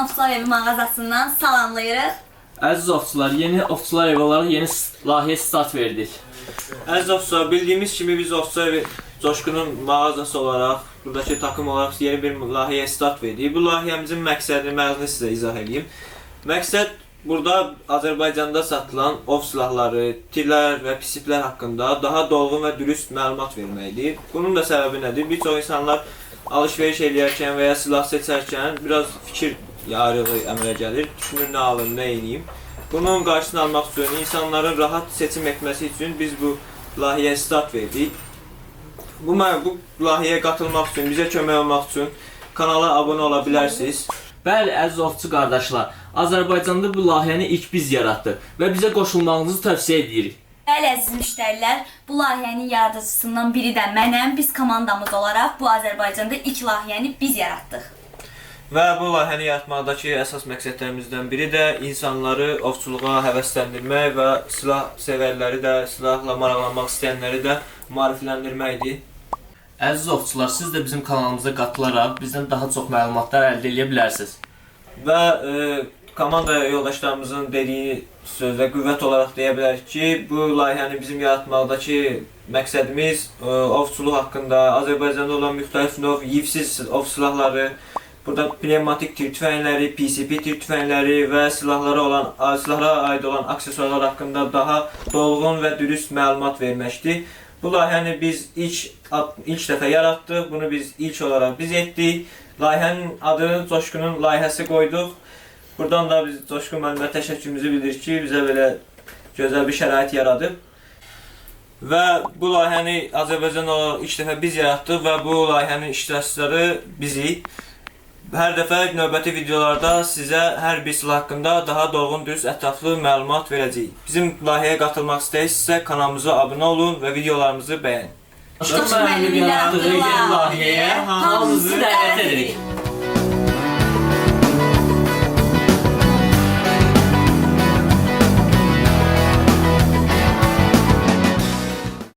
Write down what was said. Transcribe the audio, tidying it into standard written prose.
Ovçular Evi mağazasından salamlayırıq. Əziz ovçular, yeni Ovçular Evi olaraq yeni layihəyə start verdik. Əziz ovçular, bildiyimiz kimi biz Ovçular Evi Coşkunun mağazası olaraq, buradakı takım olaraq yeni bir layihəyə start verdik. Bu layihəmizin məqsədini, məzunu sizə izah edeyim. Məqsəd burada Azərbaycanda satılan ov silahları, tirlər və pisiplər haqqında daha dolğun və dürüst məlumat verməkdir. Bunun da səbəbi nədir? Bir çox insanlar alış-veriş eləyərkən və ya silah seçərkən biraz fikir yarığı əmələ gəlir. Düşünür, nə alım, nə edeyim. Bunun qarşısını almaq üçün, insanların rahat seçim etməsi üçün biz bu layihəyə start verdik. Bu layihəyə qatılmaq üçün, bizə kömək olmaq üçün kanala abunə ola bilərsiniz. Bəli, əziz ovçu qardaşlar, Azərbaycanda bu layihəni ilk biz yaratdıq və bizə qoşulmağınızı tövsiyə edirik. Bəli, əziz müştərilər, bu layihənin yaradıcısından biri də mənəm. Biz komandamız olaraq bu Azərbaycanda ilk layihəni biz yaratdıq. Və bu layihəni yaratmaqdakı əsas məqsədlərimizdən biri də insanları ovçuluğa həvəsləndirmək və silah sevərləri də, silahla maraqlanmaq istəyənləri də maarifləndirməkdir. Əziz ovçular, siz də bizim kanalımıza qatılaraq bizdən daha çox məlumatlar əldə edə bilərsiniz. Və komanda yoldaşlarımızın dediyi sözlə qüvvət olaraq deyə bilərik ki, bu layihəni bizim yaratmaqdakı məqsədimiz ovçuluq haqqında, Azərbaycanda olan müxtəlif növ yivsiz ov silahları, burada pnevmatik tir tüfəngləri, PCP tir tüfəngləri və silahlara aid olan aksesuarlar haqqında daha dolğun və dürüst məlumat verməkdir. Bu layihəni biz ilk dəfə yaratdıq, bunu biz ilk olaraq biz etdik. Layihənin adını Coşkunun layihəsi qoyduq. Buradan da biz Coşkun müəllimə təşəkkürümüzü bildiririk ki, bizə belə gözəl bir şərait yaradıb. Və bu layihəni Azərbaycan olaraq ilk dəfə biz yaratdıq və bu layihənin iştirakçıları bizik. Hər dəfə növbəti videolarda sizə hər bir silah haqqında daha dolğun, dürüst, ətraflı məlumat verəcəyik. Bizim layihəyə qatılmaq istəyirsinizsə kanalımıza abunə olun və videolarımızı bəyənin. Coşkun müəllimin yaratdığı yeni layihəyə hamınızı dəvət edirik.